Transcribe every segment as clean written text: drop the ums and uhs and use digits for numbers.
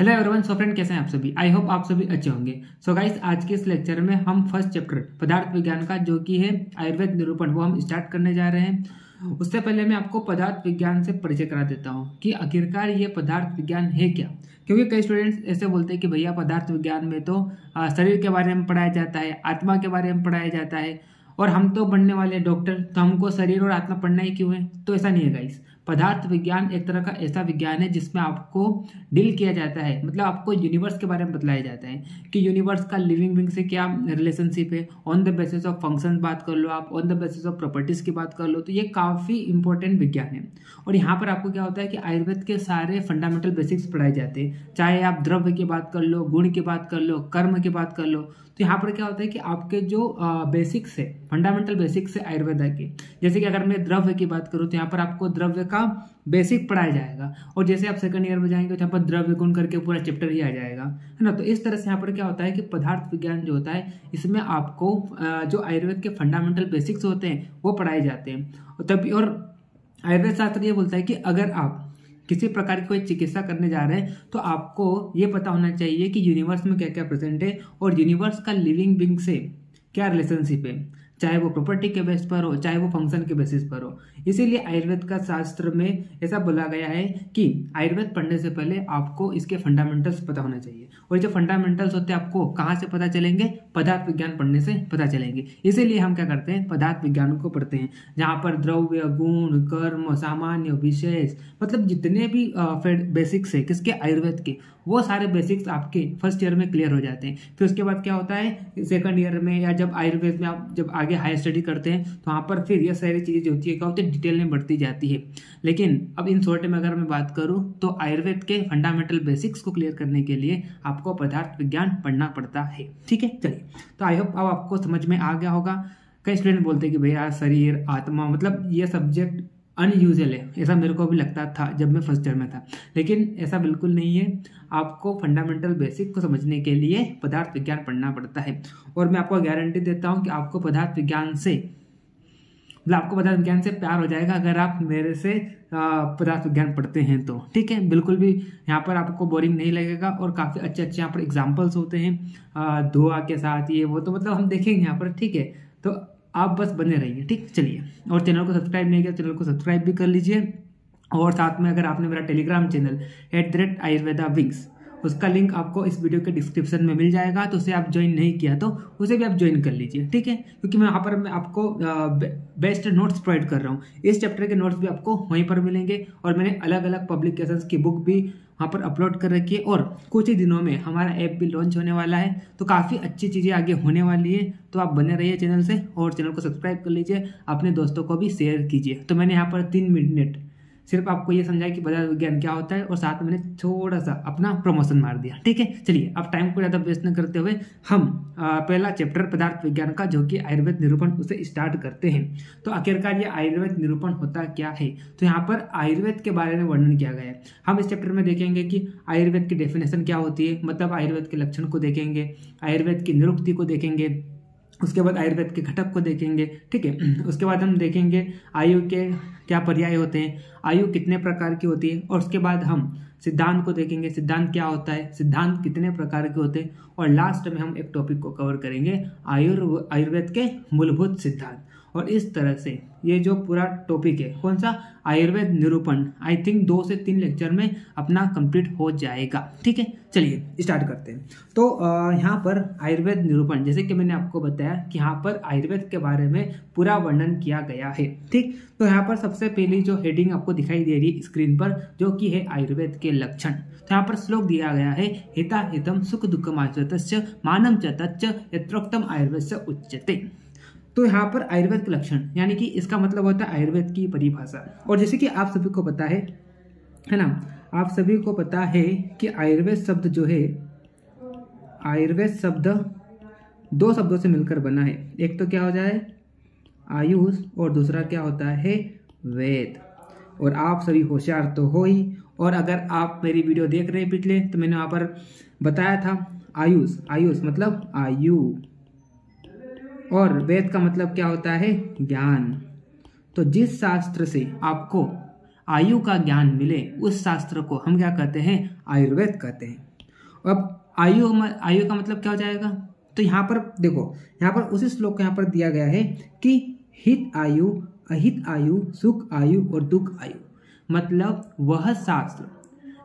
Hello everyone, so friend कैसे हैं आप सभी। आई होप आप सभी अच्छे होंगे। सो गाइस, आज के इस लेक्चर में हम फर्स्ट चैप्टर पदार्थ विज्ञान का जो कि है आयुर्वेद निरूपण वो हम स्टार्ट करने जा रहे हैं। उससे पहले मैं आपको पदार्थ विज्ञान से परिचय करा देता हूँ कि आखिरकार ये पदार्थ विज्ञान है क्या। क्योंकि कई स्टूडेंट्स ऐसे बोलते हैं कि भैया पदार्थ विज्ञान में तो शरीर के बारे में पढ़ाया जाता है, आत्मा के बारे में पढ़ाया जाता है, और हम तो बनने वाले डॉक्टर, तो हमको शरीर और आत्मा पढ़ना ही क्यों है। तो ऐसा नहीं है गाइस। पदार्थ विज्ञान एक तरह का ऐसा विज्ञान है जिसमें आपको डील किया जाता है, मतलब आपको यूनिवर्स के बारे में बतलाया जाता है कि यूनिवर्स का लिविंग बीइंग से क्या रिलेशनशिप है। On the basis of function बात कर लो आप, on the basis of properties की बात कर लो, तो ये काफ़ी इंपॉर्टेंट विज्ञान है। और यहाँ पर आपको क्या होता है कि आयुर्वेद के सारे फंडामेंटल बेसिक्स पढ़ाए जाते हैं, चाहे आप द्रव्य की बात कर लो, गुण की बात कर लो, कर्म की बात कर लो। तो यहाँ पर क्या होता है कि आपके जो बेसिक्स है, फंडामेंटल बेसिक्स है आयुर्वेद के, जैसे कि अगर मैं द्रव्य की बात करूँ तो यहाँ पर आपको द्रव्य का बेसिक पढ़ाया जाएगा, और जैसे आप सेकंड ईयर में जाएंगे तो यहाँ पर द्रव्य गुण करके पूरा चैप्टर ही आ जाएगा, है ना। तो इस तरह से यहाँ पर क्या होता है कि पदार्थ विज्ञान जो होता है इसमें आपको जो आयुर्वेद के फंडामेंटल बेसिक्स होते हैं वो पढ़ाए जाते हैं। तभी और आयुर्वेद शास्त्र ये बोलता है कि अगर आप किसी प्रकार की कोई चिकित्सा करने जा रहे हैं तो आपको ये पता होना चाहिए कि यूनिवर्स में क्या क्या प्रेजेंट है और यूनिवर्स का लिविंग बीइंग से क्या रिलेशनशिप है, चाहे वो प्रॉपर्टी के बेस पर हो, चाहे वो फंक्शन के बेसिस पर हो। इसीलिए आयुर्वेद का शास्त्र में ऐसा बोला गया है कि आयुर्वेद पढ़ने से पहले आपको इसके फंडामेंटल्स पता होना चाहिए। और जो फंडामेंटल्स होते हैं आपको कहाँ से पता चलेंगे? पदार्थ विज्ञान पढ़ने से पता चलेंगे। इसीलिए हम क्या करते हैं, पदार्थ विज्ञान को पढ़ते हैं, जहाँ पर द्रव्य, गुण, कर्म, सामान्य, विशेष, मतलब जितने भी बेसिक्स है किसके, आयुर्वेद के, वो सारे बेसिक्स आपके फर्स्ट ईयर में क्लियर हो जाते हैं। फिर उसके बाद क्या होता है, सेकंड ईयर में या जब आयुर्वेद में आप जब आगे हायर स्टडी करते हैं तो वहाँ पर फिर ये सारी चीज़ें जो होती है क्या होती है, डिटेल में बढ़ती जाती है। लेकिन अब इन शॉर्ट में अगर मैं बात करूँ तो आयुर्वेद के फंडामेंटल बेसिक्स को क्लियर करने के लिए आपको पदार्थ विज्ञान पढ़ना पड़ता है। ठीक है, चलिए। तो आई होप अब आपको समझ में आ गया होगा। कई स्टूडेंट बोलते हैं कि भैया शरीर, आत्मा, मतलब ये सब्जेक्ट अनयूजुअल है, ऐसा मेरे को भी लगता था जब मैं फर्स्ट ईयर में था, लेकिन ऐसा बिल्कुल नहीं है। आपको फंडामेंटल बेसिक को समझने के लिए पदार्थ विज्ञान पढ़ना पड़ता है। और मैं आपको गारंटी देता हूँ कि आपको पदार्थ विज्ञान से प्यार हो जाएगा अगर आप मेरे से पदार्थ विज्ञान पढ़ते हैं तो। ठीक है, बिल्कुल भी यहाँ पर आपको बोरिंग नहीं लगेगा, और काफ़ी अच्छे अच्छे यहाँ पर एग्जाम्पल्स होते हैं धुआं के साथ, ये वो, तो मतलब हम देखेंगे यहाँ पर। ठीक है, तो आप बस बने रहिए। ठीक, चलिए। और चैनल को सब्सक्राइब नहीं किया, चैनल को सब्सक्राइब भी कर लीजिए। और साथ में अगर आपने मेरा टेलीग्राम चैनल @ayurveda wings, उसका लिंक आपको इस वीडियो के डिस्क्रिप्शन में मिल जाएगा, तो उसे आप ज्वाइन नहीं किया तो उसे भी आप ज्वाइन कर लीजिए। ठीक है, क्योंकि मैं यहाँ पर मैं आपको बेस्ट नोट्स प्रोवाइड कर रहा हूँ। इस चैप्टर के नोट्स भी आपको वहीं पर मिलेंगे, और मैंने अलग अलग पब्लिकेशंस की बुक भी वहाँ पर अपलोड कर रखी है। और कुछ ही दिनों में हमारा ऐप भी लॉन्च होने वाला है, तो काफ़ी अच्छी चीज़ें आगे होने वाली है। तो आप बने रहिए चैनल से, और चैनल को सब्सक्राइब कर लीजिए, अपने दोस्तों को भी शेयर कीजिए। तो मैंने यहाँ पर 3 मिनट सिर्फ आपको ये समझाया कि पदार्थ विज्ञान क्या होता है, और साथ में मैंने थोड़ा सा अपना प्रमोशन मार दिया। ठीक है, चलिए। अब टाइम को ज़्यादा वेस्ट न करते हुए हम पहला चैप्टर पदार्थ विज्ञान का जो कि आयुर्वेद निरूपण, उसे स्टार्ट करते हैं। तो आखिरकार ये आयुर्वेद निरूपण होता क्या है, तो यहाँ पर आयुर्वेद के बारे में वर्णन किया गया है। हम इस चैप्टर में देखेंगे कि आयुर्वेद की डेफिनेशन क्या होती है, मतलब आयुर्वेद के लक्षण को देखेंगे, आयुर्वेद की निरुक्ति को देखेंगे, उसके बाद आयुर्वेद के घटक को देखेंगे। ठीक है, उसके बाद हम देखेंगे आयु के क्या पर्याय होते हैं, आयु कितने प्रकार की होती है, और उसके बाद हम सिद्धांत को देखेंगे, सिद्धांत क्या होता है, सिद्धांत कितने प्रकार के होते हैं, और लास्ट में हम एक टॉपिक को कवर करेंगे, आयुर्वेद के मूलभूत सिद्धांत। और इस तरह से ये जो पूरा टॉपिक है, कौन सा, आयुर्वेद निरूपण, आई थिंक 2 से 3 लेक्चर में अपना कंप्लीट हो जाएगा। ठीक है, चलिए स्टार्ट करते हैं। तो यहाँ पर आयुर्वेद निरूपण, जैसे कि मैंने आपको बताया कि यहाँ पर आयुर्वेद के बारे में पूरा वर्णन किया गया है। ठीक, तो यहाँ पर सबसे पहली जो हेडिंग आपको दिखाई दे रही है स्क्रीन पर, जो कि है आयुर्वेद के लक्षण। तो यहाँ पर श्लोक दिया गया है, हिता हितम सुख दुःखम आयुर्वेदस्य मानम च तच्च यत्रोक्तम आयुर्वेदस्य उच्यते। तो यहाँ पर आयुर्वेद के लक्षण, यानी कि इसका मतलब होता है आयुर्वेद की परिभाषा। और जैसे कि आप सभी को पता है ना, आप सभी को पता है कि आयुर्वेद शब्द जो है, आयुर्वेद शब्द 2 शब्दों से मिलकर बना है। एक तो क्या हो जाए, आयुष, और दूसरा क्या होता है, वेद। और आप सभी होशियार तो हो ही, और अगर आप मेरी वीडियो देख रहे हैं पिछले, तो मैंने वहाँ पर बताया था आयुष, आयुष मतलब आयु, और वेद का मतलब क्या होता है, ज्ञान। तो जिस शास्त्र से आपको आयु का ज्ञान मिले उस शास्त्र को हम क्या कहते हैं, आयुर्वेद कहते हैं। अब आयु का मतलब क्या हो जाएगा, तो यहाँ पर देखो, यहाँ पर उसी श्लोक को यहाँ पर दिया गया है कि हित आयु, अहित आयु, सुख आयु और दुख आयु, मतलब वह शास्त्र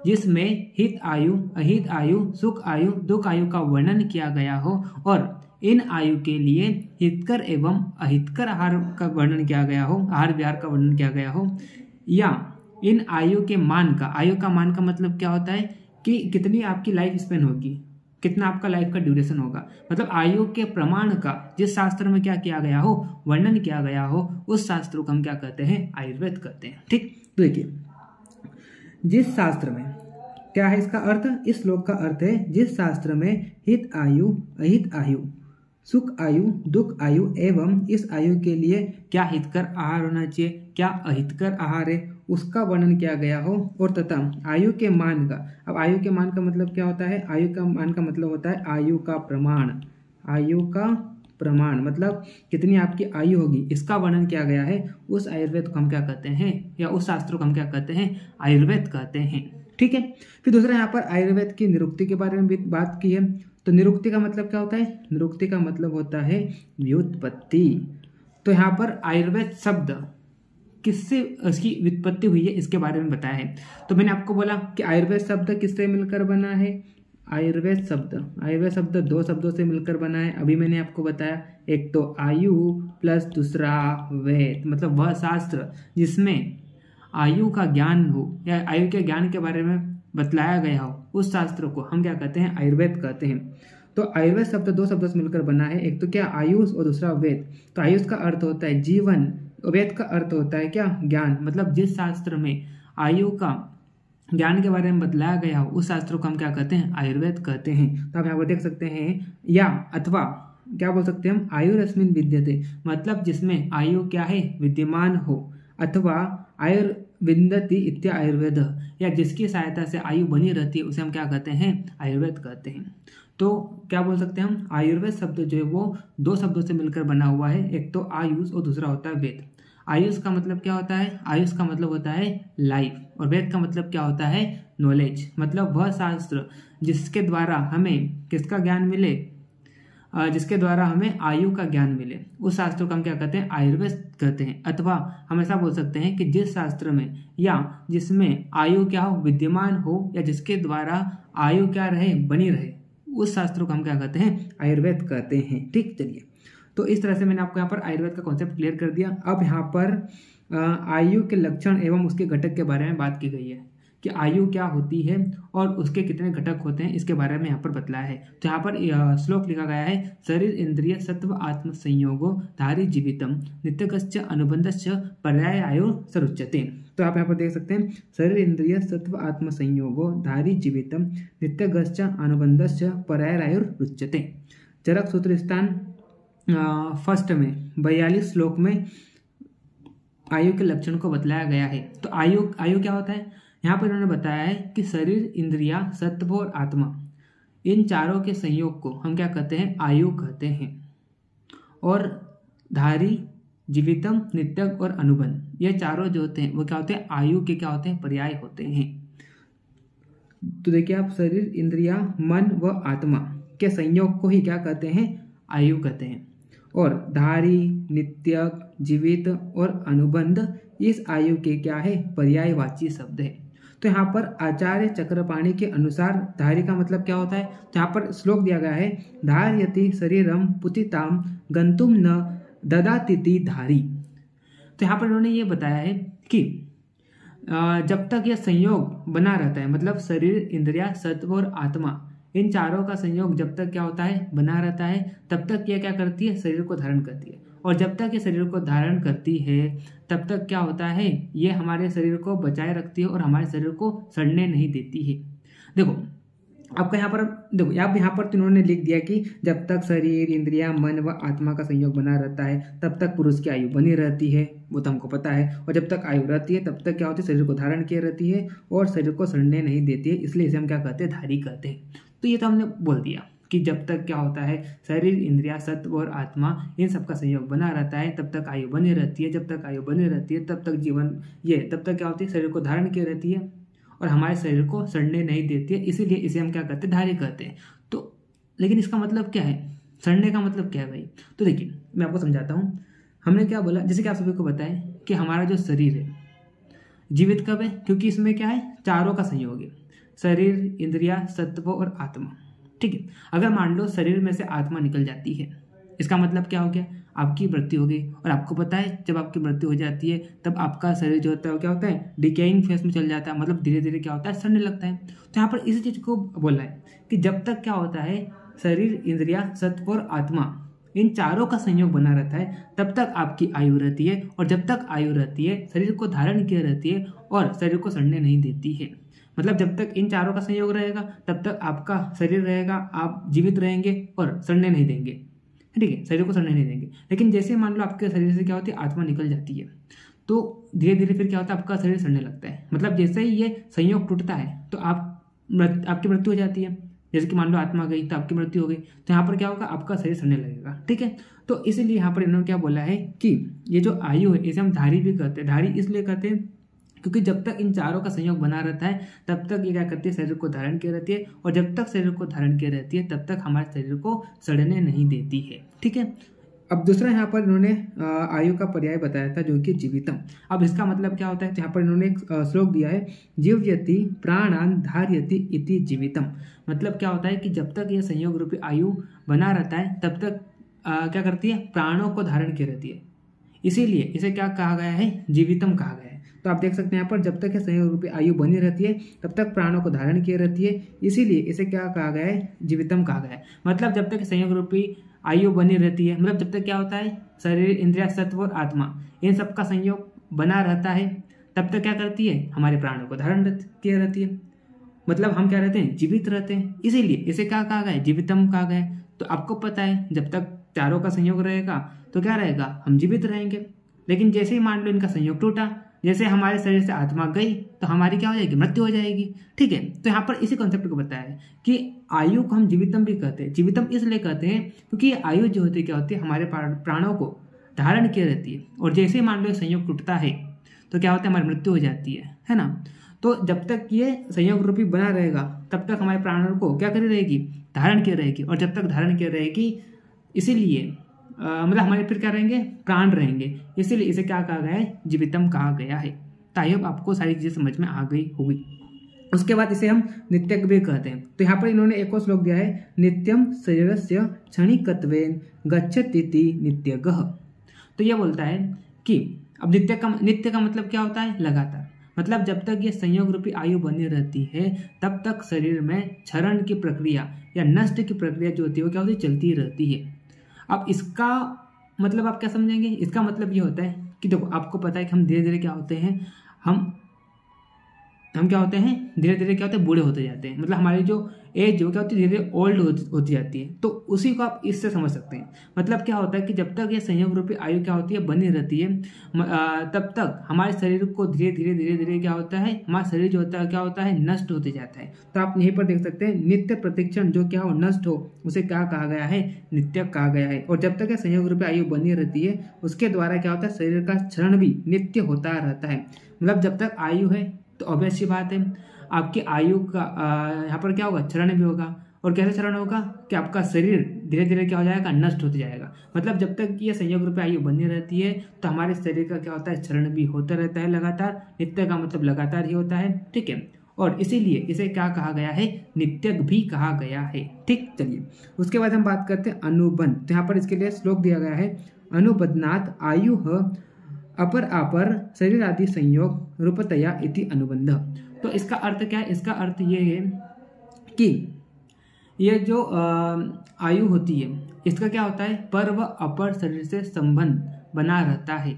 जिसमें हित आयु, अहित आयु, सुख आयु, दुख आयु का वर्णन किया गया हो और इन आयु के लिए हितकर एवं अहितकर आहार का वर्णन किया गया हो, आहार विहार का वर्णन किया गया हो, या इन आयु के मान का, आयु का मान का मतलब क्या होता है कि कितनी आपकी लाइफ स्पेन होगी, कितना आपका लाइफ का ड्यूरेशन होगा, मतलब आयु के प्रमाण का जिस शास्त्र में क्या किया गया हो, वर्णन किया गया हो, उस शास्त्र को हम क्या कहते हैं, आयुर्वेद कहते हैं। ठीक, तो देखिए जिस शास्त्र में क्या है इसका अर्थ, इस श्लोक का अर्थ है जिस शास्त्र में हित आयु, अहित आयु, सुख आयु, दुख आयु एवं इस आयु के लिए क्या हितकर आहार होना चाहिए, क्या अहितकर आहार है, उसका वर्णन किया गया हो, और तथा आयु के मान का, अब आयु के मान का मतलब क्या होता है, आयु का मान का मतलब होता है आयु का प्रमाण, आयु का प्रमाण मतलब कितनी आपकी आयु होगी, इसका वर्णन किया गया है, उस आयुर्वेद को हम क्या कहते हैं, या उस शास्त्र को हम क्या कहते हैं, आयुर्वेद कहते हैं। ठीक है, फिर दूसरा यहाँ पर आयुर्वेद की निरुक्ति के बारे में भी बात की है, तो निरुक्ति का मतलब क्या होता है, निरुक्ति का मतलब होता है व्युत्पत्ति। तो यहाँ पर आयुर्वेद शब्द किससे उसकी व्युत्पत्ति हुई है इसके बारे में बताया है। तो मैंने आपको बोला कि आयुर्वेद शब्द किससे मिलकर बना है, आयुर्वेद शब्द दो शब्दों से मिलकर बना है। अभी मैंने आपको बताया, एक तो आयु प्लस दूसरा वेद, मतलब वह शास्त्र जिसमें आयु का ज्ञान हो या आयु के ज्ञान के बारे में बतलाया गया हो, उस शास्त्र को हम क्या कहते हैं, आयुर्वेद कहते हैं। तो आयुर्वेद शब्द दो शब्दों से मिलकर बना है, एक तो क्या आयुष और दूसरा वेद। तो आयुष का अर्थ होता है जीवन, वेद का अर्थ होता है क्या, ज्ञान, मतलब जिस शास्त्र में आयु का ज्ञान के बारे में बतलाया गया हो, उस शास्त्र को हम क्या कहते हैं, आयुर्वेद कहते हैं। तो आप यहाँ पर देख सकते हैं, या अथवा क्या बोल सकते हैं हम, आयुरस्मिन् विद्यते, मतलब जिसमें आयु क्या है, विद्यमान हो, अथवा आयुर्विन्दति इत्या आयुर्वेद, या जिसकी सहायता से आयु बनी रहती है उसे हम क्या कहते हैं, आयुर्वेद कहते हैं। तो क्या बोल सकते हैं हम, आयुर्वेद शब्द जो है वो दो शब्दों से मिलकर बना हुआ है, एक तो आयुष और दूसरा होता है वेद। आयुष का मतलब क्या होता है, आयुष का मतलब होता है लाइफ, और वेद का मतलब क्या होता है, नॉलेज, मतलब वह शास्त्र जिसके द्वारा हमें किसका ज्ञान मिले, जिसके द्वारा हमें आयु का ज्ञान मिले, उस शास्त्र को हम क्या कहते हैं, आयुर्वेद कहते हैं। अथवा हम ऐसा बोल सकते हैं कि जिस शास्त्र में या जिसमें आयु क्या हो, विद्यमान हो, या जिसके द्वारा आयु क्या रहे, बनी रहे, उस शास्त्र को हम क्या कहते हैं, आयुर्वेद कहते हैं। ठीक, चलिए, तो इस तरह से मैंने आपको यहाँ पर आयुर्वेद का कॉन्सेप्ट क्लियर कर दिया। अब यहाँ पर आयु के लक्षण एवं उसके घटक के बारे में बात की गई है कि आयु क्या होती है और उसके कितने घटक होते हैं, इसके बारे में यहाँ पर बतलाया है। तो यहाँ पर श्लोक लिखा गया है, शरीर इंद्रिय सत्व आत्म संयोगो धारी जीवितम नित्यगश्च अनुबंधश्च पर्याय आयु सरुच्यते। तो आप यहाँ पर देख सकते हैं, शरीर इंद्रिय सत्व आत्म संयोगो धारी जीवितम नित्यगश्च अनुबंधश्च पर्याय आयु रुच्यते। चरक सूत्र स्थान फर्स्ट में 42 श्लोक में आयु के लक्षण को बतलाया गया है। तो आयु क्या होता है, यहाँ पर उन्होंने बताया है कि शरीर इंद्रिया सत्व और आत्मा, इन चारों के संयोग को हम क्या कहते हैं, आयु कहते हैं। और धारी जीवितम नित्यक और अनुबंध, ये चारों जो होते हैं वो क्या होते हैं, आयु के क्या होते हैं, पर्याय होते हैं। तो देखिए आप, शरीर इंद्रिया मन व आत्मा के संयोग को ही क्या कहते हैं, आयु कहते हैं। और धारी, नित्यक, जीवित और अनुबंध इस आयु के क्या है, पर्यायवाची शब्द है। तो यहाँ पर आचार्य चक्रपाणी के अनुसार धारी का मतलब क्या होता है, तो यहाँ पर श्लोक दिया गया है, धार्यति शरीरम पुतिताम गंतुम न ददातिति धारी। तो यहाँ पर उन्होंने ये बताया है कि जब तक यह संयोग बना रहता है, मतलब शरीर इंद्रिया सत्व और आत्मा, इन चारों का संयोग जब तक क्या होता है, बना रहता है, तब तक यह क्या करती है, शरीर को धारण करती है। और जब तक ये शरीर को धारण करती है तब तक क्या होता है, ये हमारे शरीर को बचाए रखती है और हमारे शरीर को सड़ने नहीं देती है। देखो आपका यहाँ पर देखो, अब यहाँ पर इन्होंने लिख दिया कि जब तक शरीर इंद्रिया मन व आत्मा का संयोग बना रहता है तब तक पुरुष की आयु बनी रहती है, वो तो हमको पता है। और जब तक आयु रहती है तब तक क्या होती है, शरीर को धारण किए रहती है और शरीर को सड़ने नहीं देती है, इसलिए इसे हम क्या कहते हैं, धारी कहते हैं। तो ये तो हमने बोल दिया कि जब तक क्या होता है, शरीर इंद्रिया सत्व और आत्मा इन सबका संयोग बना रहता है तब तक आयु बनी रहती है। जब तक आयु बनी रहती है तब तक जीवन तब तक क्या होती है, शरीर को धारण किए रहती है और हमारे शरीर को सड़ने नहीं देती है, इसीलिए इसे हम क्या कहते हैं, धारी कहते हैं। तो लेकिन इसका मतलब क्या है, सड़ने का मतलब क्या है भाई? तो देखिए मैं आपको समझाता हूँ। हमने क्या बोला, जैसे कि आप सभी को बताएं कि हमारा जो शरीर है जीवित कब है, क्योंकि इसमें क्या है, चारों का संयोग है, शरीर, इंद्रिया, सत्व और आत्मा। ठीक है, अगर मान लो शरीर में से आत्मा निकल जाती है, इसका मतलब क्या हो गया, आपकी मृत्यु हो गई। और आपको पता है जब आपकी मृत्यु हो जाती है तब आपका शरीर जो होता है वो क्या होता है, डिकेइंग फेज में चल जाता है, मतलब धीरे धीरे क्या होता है, सड़ने लगता है। तो यहाँ पर इसी चीज को बोला है कि जब तक क्या होता है, शरीर, इंद्रिया, सत्व और आत्मा, इन चारों का संयोग बना रहता है, तब तक आपकी आयु रहती है। और जब तक आयु रहती है, शरीर को धारण किए रहती है और शरीर को सड़ने नहीं देती है। मतलब जब तक इन चारों का संयोग रहेगा तब तक आपका शरीर रहेगा, आप जीवित रहेंगे और सड़ने नहीं देंगे। ठीक है, शरीर को सड़ने नहीं देंगे। लेकिन जैसे मान लो आपके शरीर से क्या होती है, आत्मा निकल जाती है, तो धीरे धीरे फिर क्या होता है, आपका शरीर सड़ने लगता है। मतलब जैसे ही ये संयोग टूटता है तो आपकी मृत्यु हो जाती है। जैसे कि मान लो आत्मा गई तो आपकी मृत्यु हो गई, तो यहाँ पर क्या होगा, आपका शरीर सड़ने लगेगा। ठीक है, तो इसीलिए यहाँ पर इन्होंने क्या बोला है कि ये जो आयु है इसे हम धारी भी कहते हैं। धारी इसलिए कहते हैं क्योंकि जब तक इन चारों का संयोग बना रहता है तब तक ये क्या करती है, शरीर को धारण किए रहती है। और जब तक शरीर को धारण किए रहती है तब तक हमारे शरीर को सड़ने नहीं देती है। ठीक है, अब दूसरा यहाँ पर इन्होंने आयु का पर्याय बताया था जो कि जीवितम। अब इसका मतलब क्या होता है, यहाँ पर इन्होंने एक श्लोक दिया है, जीवयति प्राणान धार्यति इति जीवितम। मतलब क्या होता है कि जब तक ये संयोग रूपी आयु बना रहता है तब तक क्या करती है, प्राणों को धारण किए रहती है, इसीलिए इसे क्या कहा गया है, जीवितम कहा गया है। तो आप देख सकते हैं यहाँ पर जब तक ये संयोग रूपी आयु बनी रहती है तब तक प्राणों को धारण किए रहती है, इसीलिए इसे क्या कहा गया है, जीवितम कहा गया है। मतलब जब तक संयोग रूपी आयु बनी रहती है, मतलब जब तक क्या होता है, शरीर, इंद्रिया, सत्व और आत्मा, इन सब का संयोग बना रहता है, तब तक क्या करती है, हमारे प्राणों को धारण किए रहती है। मतलब हम क्या रहते हैं, जीवित रहते हैं, इसीलिए इसे क्या कहा गया है, जीवितम कहा गया है। तो आपको पता है जब तक चारों का संयोग रहेगा तो क्या रहेगा, हम जीवित रहेंगे। लेकिन जैसे ही मान लो इनका संयोग टूटा, जैसे हमारे शरीर से आत्मा गई तो हमारी क्या हो जाएगी, मृत्यु हो जाएगी। ठीक है, तो यहाँ पर इसी कॉन्सेप्ट को बताया है कि आयु को हम जीवितम भी कहते हैं। जीवितम इसलिए कहते हैं क्योंकि ये आयु जो होती है क्या होती है, हमारे प्राणों को धारण किए रहती है। और जैसे ही मान लो संयोग टूटता है तो क्या होता है, हमारी मृत्यु हो जाती है ना। तो जब तक ये संयोग रूपी बना रहेगा तब तक हमारे प्राणों को क्या करी रहेगी, धारण किए रहेगी। और जब तक धारण किए रहेगी, इसीलिए मतलब हमारे फिर क्या रहेंगे, प्राण रहेंगे, इसीलिए इसे क्या कहा गया है, जीवितम कहा गया है। तो आई होप आपको सारी चीजें समझ में आ गई होगी। उसके बाद इसे हम नित्यक भी कहते हैं। तो यहाँ पर इन्होंने एक और श्लोक दिया है, नित्यम शरीरस्य क्षणिकत्वेन गच्छतीति नित्यगः। तो ये बोलता है कि अब नित्य का मतलब क्या होता है, लगातार। मतलब जब तक ये संयोग रूपी आयु बनी रहती है तब तक शरीर में क्षरण की प्रक्रिया या नष्ट की प्रक्रिया जो होती है वो क्या होती है, चलती रहती है। अब इसका मतलब आप क्या समझेंगे, इसका मतलब ये होता है कि देखो आपको पता है कि हम धीरे धीरे क्या होते हैं, हम क्या होते हैं, धीरे धीरे क्या होते हैं, बूढ़े होते जाते हैं। मतलब हमारी जो एज जो क्या होती है, धीरे धीरे ओल्ड होती जाती है। तो उसी को आप इससे समझ सकते हैं। मतलब क्या होता है कि जब तक ये संयोग रूपी आयु क्या होती है, बनी रहती है, तब तक हमारे शरीर को धीरे धीरे क्या होता है, हमारा शरीर जो होता है क्या होता है, नष्ट होते जाता है। तो आप यहीं पर देख सकते हैं, नित्य प्रतिक्षण जो क्या हो, नष्ट हो, उसे क्या कहा गया है, नित्य कहा गया है। और जब तक ये संयोग रूपी आयु बनी रहती है उसके द्वारा क्या होता है, शरीर का क्षरण भी नित्य होता रहता है। मतलब जब तक आयु है तो ऑब्वियस सी बात है आपकी आयु का यहाँ पर क्या होगा, क्षरण भी होगा। और कैसे क्षरण होगा कि आपका शरीर धीरे धीरे क्या हो जाएगा, नष्ट होते जाएगा। मतलब जब तक ये संयोग रूपी आयु बनी रहती है तो हमारे शरीर का क्या होता है, क्षरण भी होता रहता है लगातार। नित्य का मतलब लगातार ही होता है। ठीक है, और इसीलिए इसे क्या कहा गया है, नित्यक भी कहा गया है। ठीक, चलिए उसके बाद हम बात करते हैं अनुबंध। तो यहाँ पर इसके लिए श्लोक दिया गया है, अनुबंधनात् आयु अपर अपर शरीर आदि संयोग रूपतया इति अनुबंध। तो इसका अर्थ क्या है, इसका अर्थ ये है कि ये जो आयु होती है इसका क्या होता है, पर व अपर शरीर से संबंध बना रहता है।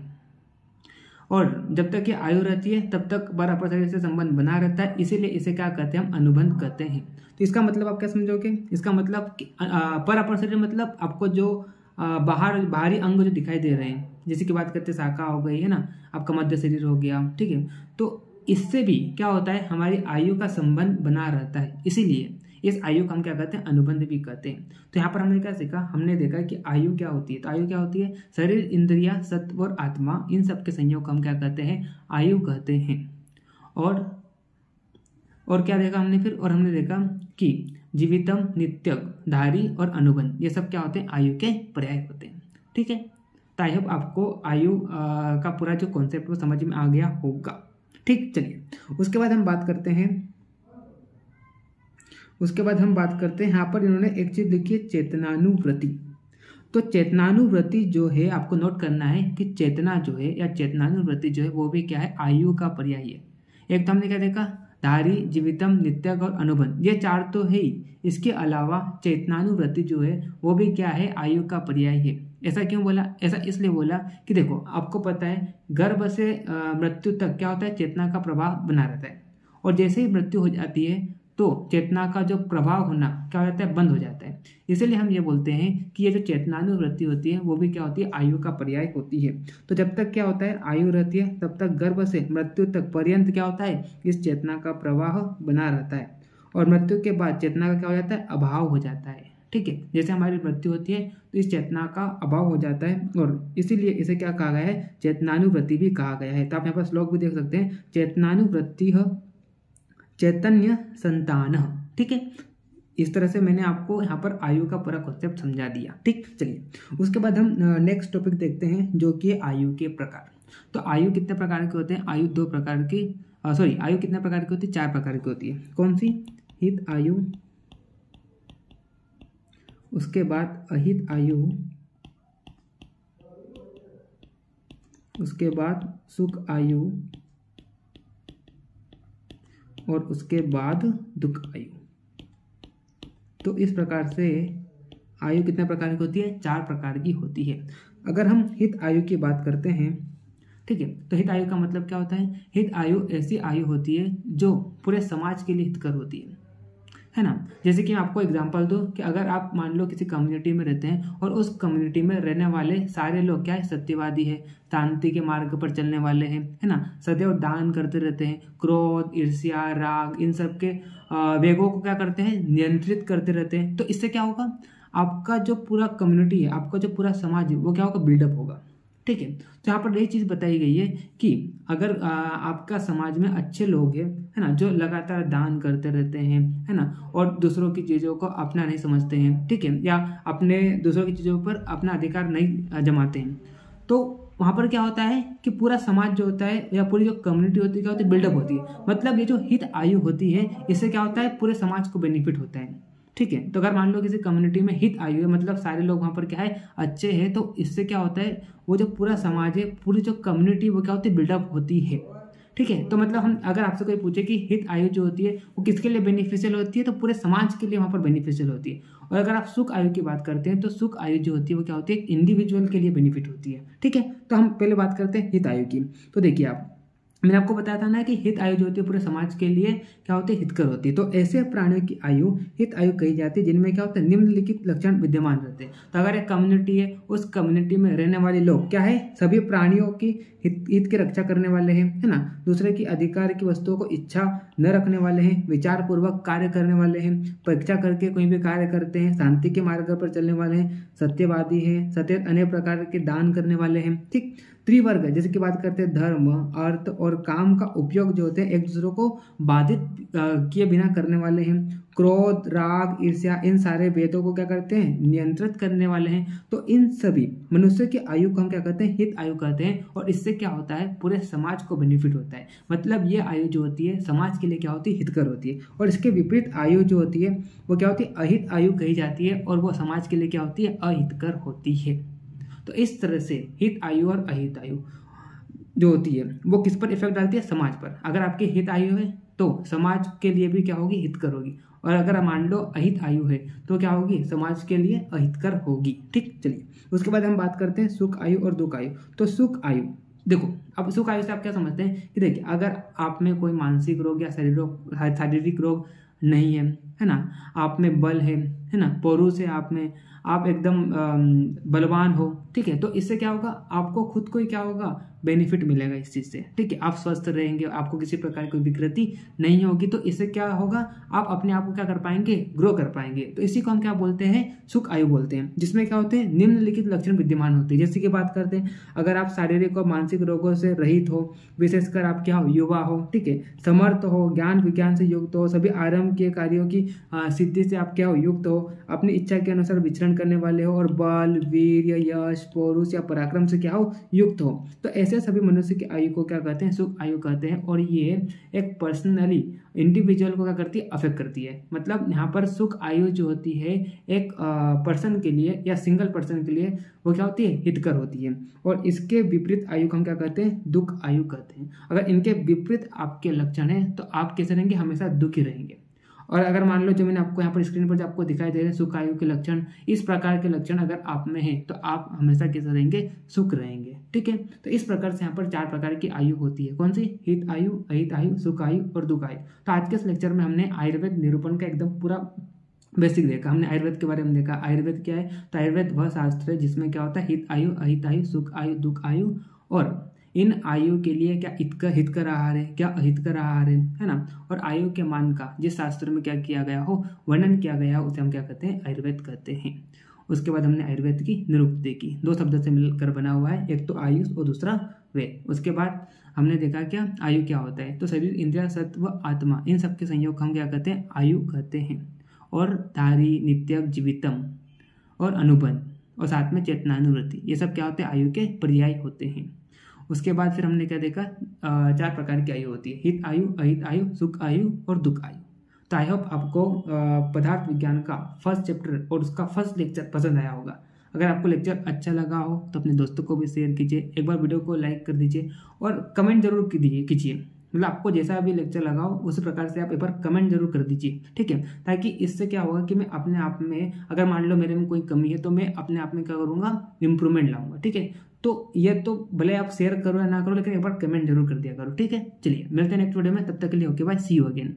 और जब तक ये आयु रहती है तब तक पर अपर शरीर से संबंध बना रहता है, इसीलिए इसे क्या कहते हैं, हम अनुबंध कहते हैं। तो इसका मतलब आप क्या समझोगे, इसका मतलब पर अपर शरीर मतलब आपको जो बाहरी अंग जो दिखाई दे रहे हैं, जैसे कि बात करते हैं शाखा हो गई है ना, आपका मध्य शरीर हो गया। ठीक है, तो इससे भी क्या होता है, हमारी आयु का संबंध बना रहता है, इसीलिए इस आयु का हम क्या कहते हैं, अनुबंध भी कहते हैं। तो यहाँ पर हमने क्या सीखा, हमने देखा कि आयु क्या होती है। तो आयु क्या होती है, शरीर, इंद्रिया, सत्व और आत्मा, इन सब के संयोग को हम क्या कहते हैं, आयु कहते हैं। और और क्या देखा हमने फिर, और हमने देखा कि जीवितम, नित्यक, धारी और अनुबंध, ये सब क्या होते हैं, आयु के पर्याय होते हैं। ठीक है, तो आई होप आपको आयु का पूरा जो कॉन्सेप्ट वो समझ में आ गया होगा। ठीक, चलिए उसके बाद हम बात करते हैं, यहाँ पर इन्होंने एक चीज लिखी है, चेतनानुवृत्ति। तो चेतनानुवृत्ति जो है आपको नोट करना है कि चेतना जो है या चेतनानुवृत्ति जो है वो भी क्या है, आयु का पर्याय है। एक तो हमने क्या देखा, धारी, जीवितम, नित्यक और अनुबंध, ये 4 तो है ही। इसके अलावा चेतनानुवृत्ति जो है वो भी क्या है, आयु का पर्याय है। ऐसा क्यों बोला, ऐसा इसलिए बोला कि देखो आपको पता है गर्भ से मृत्यु तक क्या होता है, चेतना का प्रभाव बना रहता है, और जैसे ही मृत्यु हो जाती है तो चेतना का जो प्रभाव होना क्या हो जाता है, बंद हो जाता है। इसीलिए हम ये बोलते हैं कि ये जो चेतनानुवृत्ति होती है वो भी क्या होती है, आयु का पर्याय होती है। तो जब तक क्या होता है, आयु रहती है, तब तक गर्भ से मृत्यु तक पर्यंत क्या होता है, इस चेतना का प्रवाह बना रहता है, और मृत्यु के बाद चेतना का क्या हो जाता है, अभाव हो जाता है। ठीक है, जैसे हमारी मृत्यु होती है तो इस चेतना का अभाव हो जाता है, और इसीलिए इसे क्या कहा गया है, चेतनानुवृत्ति भी कहा गया है। तो आप यहाँ पर श्लोक भी देख सकते हैं, चेतनानुवृत्ति चैतन्य संतान। ठीक है, इस तरह से मैंने आपको यहाँ पर आयु का पूरा कॉन्सेप्ट समझा दिया। ठीक, चलिए उसके बाद हम नेक्स्ट टॉपिक देखते हैं जो कि आयु के प्रकार। तो आयु कितने प्रकार के होते हैं, आयु 2 प्रकार की, आयु कितने प्रकार की होती है, 4 प्रकार की होती है। कौन सी, हित आयु, उसके बाद अहित आयु, उसके बाद सुख आयु, और उसके बाद दुख आयु। तो इस प्रकार से आयु कितने प्रकार की होती है, 4 प्रकार की होती है। अगर हम हित आयु की बात करते हैं, ठीक है, तो हित आयु का मतलब क्या होता है, हित आयु ऐसी आयु होती है जो पूरे समाज के लिए हितकर होती है ना। जैसे कि मैं आपको एग्जांपल दूं कि अगर आप मान लो किसी कम्युनिटी में रहते हैं और उस कम्युनिटी में रहने वाले सारे लोग क्या है, सत्यवादी है, शांति के मार्ग पर चलने वाले हैं, है ना, सदैव दान करते रहते हैं, क्रोध, ईर्ष्या, राग, इन सब के वेगों को क्या करते हैं, नियंत्रित करते रहते हैं। तो इससे क्या होगा, आपका जो पूरा कम्युनिटी है, आपका जो पूरा समाज है वो क्या होगा, बिल्डअप होगा। ठीक है, तो यहाँ पर यही चीज बताई गई है कि अगर आपका समाज में अच्छे लोग हैं, है ना, जो लगातार दान करते रहते हैं, है ना, और दूसरों की चीजों को अपना नहीं समझते हैं, ठीक है, या अपने दूसरों की चीजों पर अपना अधिकार नहीं जमाते हैं, तो वहां पर क्या होता है कि पूरा समाज जो होता है या पूरी जो कम्युनिटी होती है क्या होती है, बिल्डअप होती है। मतलब ये जो हित आयु होती है इससे क्या होता है, पूरे समाज को बेनिफिट होता है। ठीक है, तो अगर मान लो किसी कम्युनिटी में हित आयु है, मतलब सारे लोग वहां पर क्या है, अच्छे हैं, तो इससे क्या होता है, वो जो पूरा समाज है, पूरी जो कम्युनिटी वो क्या होती है, बिल्डअप होती है। ठीक है, तो मतलब हम अगर आपसे कोई पूछे कि हित आयु जो होती है वो किसके लिए बेनिफिशियल होती है, तो पूरे समाज के लिए वहां पर बेनिफिशियल होती है। और अगर आप सुख आयु की बात करते हैं तो सुख आयु जो होती है वो क्या होती है, इंडिविजुअल के लिए बेनिफिट होती है। ठीक है, तो हम पहले बात करते हैं हित आयु की। तो देखिए मैंने आपको बताया था ना कि हित आयु जो होती है पूरे समाज के लिए क्या होती है, हितकर होती है। तो ऐसे प्राणियों की आयु हित आयु कही जाती है जिनमें क्या होता है, निम्नलिखित लक्षण विद्यमान रहते हैं। तो अगर एक कम्युनिटी है, उस कम्युनिटी में रहने वाले लोग क्या है, सभी प्राणियों की हित की रक्षा करने वाले हैं, है ना, दूसरे की अधिकार की वस्तुओं को इच्छा न रखने वाले हैं, विचार पूर्वक कार्य करने वाले हैं, परीक्षा करके कोई भी कार्य करते हैं, शांति के मार्ग पर चलने वाले हैं, सत्यवादी हैं, सत्य अनेक प्रकार के दान करने वाले हैं। ठीक, त्रिवर्ग जैसे कि बात करते हैं धर्म, अर्थ और काम का उपयोग जो होते हैं एक दूसरे को बाधित किए बिना करने वाले हैं, क्रोध, राग, ईर्ष्या, इन सारे वेदों को क्या करते हैं, नियंत्रित करने वाले हैं। तो इन सभी मनुष्य की आयु को हम क्या कहते हैं, हित आयु कहते हैं। और इससे क्या होता है, पूरे समाज को बेनिफिट होता है। मतलब ये आयु जो होती है समाज के लिए क्या होती है, हितकर होती है। और इसके विपरीत आयु जो होती है वो क्या होती है, अहित आयु कही जाती है, और वो समाज के लिए क्या होती है, अहितकर होती है। तो इस तरह से हित आयु और अहित आयु जो होती है वो किस पर इफेक्ट डालती है, समाज पर। अगर आपकी हित आयु है तो समाज के लिए भी क्या होगी, हितकर होगी। और अगर मान लो अहित आयु है तो क्या होगी, समाज के लिए अहितकर होगी। ठीक, चलिए उसके बाद हम बात करते हैं सुख आयु और दुख आयु। तो सुख आयु देखो, अब सुख आयु से आप क्या समझते हैं कि देखिए अगर आप में कोई मानसिक रोग या शारीरिक रोग नहीं है ना, आप में बल है ना, पुरुष है, आप एकदम बलवान हो, ठीक है। तो इससे क्या होगा, आपको खुद को ही क्या होगा, बेनिफिट मिलेगा इस चीज़ से, ठीक है। आप स्वस्थ रहेंगे, आपको किसी प्रकार की विकृति नहीं होगी, तो इससे क्या होगा, आप अपने आप को क्या कर पाएंगे, ग्रो कर पाएंगे। तो इसी को हम क्या बोलते हैं, सुख आयु बोलते हैं, जिसमें क्या होते हैं, निम्नलिखित लक्षण विद्यमान होते हैं। जैसे कि बात करते हैं, अगर आप शारीरिक और मानसिक रोगों से रहित हो, विशेषकर आप क्या हो, युवा हो, ठीक है, समर्थ हो, ज्ञान विज्ञान से युक्त हो, सभी आरंभ के कार्यों की सिद्धि से आप क्या हो, युक्त हो, अपनी इच्छा के अनुसार विचरण करने वाले हो, और बल, वीर, यश, पौरुष या पराक्रम से क्या हो, युक्त हो, तो ऐसे सभी मनुष्य की आयु को क्या कहते हैं, सुख आयु कहते हैं। और ये एक पर्सनली इंडिविजुअल को क्या करती है, अफेक्ट करती है। मतलब यहाँ पर सुख आयु जो होती है एक पर्सन के लिए या सिंगल पर्सन के लिए वो क्या होती है, हितकर होती है। और इसके विपरीत आयु को हम क्या कहते हैं, दुख आयु कहते हैं। अगर इनके विपरीत आपके लक्षण है तो आप कैसे रहेंगे, हमेशा दुखी रहेंगे। और अगर मान लो जो मैंने आपको यहाँ पर स्क्रीन पर जो आपको दिखाई दे रहे हैं सुख आयु के लक्षण, इस प्रकार के लक्षण अगर आप में है तो आप हमेशा कैसे रहेंगे, सुख रहेंगे, ठीक है। तो इस प्रकार से यहाँ पर 4 प्रकार की आयु होती है। कौन सी, हित आयु, अहित आयु, सुख आयु और दुख आयु। तो आज के इस लेक्चर में हमने आयुर्वेद निरूपण का एकदम पूरा बेसिक देखा। हमने आयुर्वेद के बारे में देखा, आयुर्वेद क्या है, तो आयुर्वेद वह शास्त्र है जिसमें क्या होता है, हित आयु, अहित आयु, सुख आयु, दुख आयु, और इन आयु के लिए क्या हितकर आहार है, क्या अहितकर आहार है ना। और आयु के मान का जिस शास्त्र में क्या किया गया हो, वर्णन किया गया हो, उसे हम क्या कहते हैं, आयुर्वेद कहते हैं। उसके बाद हमने आयुर्वेद की निरुक्ति देखी, 2 शब्द से मिलकर बना हुआ है, एक तो आयुष और दूसरा वेद। उसके बाद हमने देखा क्या आयु क्या होता है, तो शरीर, इंद्रिय, सत्व, आत्मा, इन सबके संयोग हम क्या कहते हैं, आयु कहते हैं। और धारी, नित्यम, जीवितम और अनुबंध, और साथ में चेतनानुवृत्ति, ये सब क्या होते हैं, आयु के पर्याय होते हैं। उसके बाद फिर हमने क्या देखा, 4 प्रकार की आयु होती है, हित आयु, अहित आयु, सुख आयु और दुख आयु। तो आई होप आपको पदार्थ विज्ञान का फर्स्ट चैप्टर और उसका फर्स्ट लेक्चर पसंद आया होगा। अगर आपको लेक्चर अच्छा लगा हो तो अपने दोस्तों को भी शेयर कीजिए, एक बार वीडियो को लाइक कर दीजिए और कमेंट जरूर कीजिए। मतलब आपको जैसा भी लेक्चर लगा हो उसी प्रकार से आप एक बार कमेंट जरूर कर दीजिए, ठीक है। ताकि इससे क्या होगा कि मैं अपने आप में, अगर मान लो मेरे में कोई कमी है तो मैं अपने आप में क्या करूँगा, इंप्रूवमेंट लाऊंगा, ठीक है। तो ये तो भले आप शेयर करो या ना करो, लेकिन एक बार कमेंट जरूर कर दिया करो, ठीक है। चलिए मिलते हैं नेक्स्ट वीडियो में, तब तक के लिए okay bye, see you again.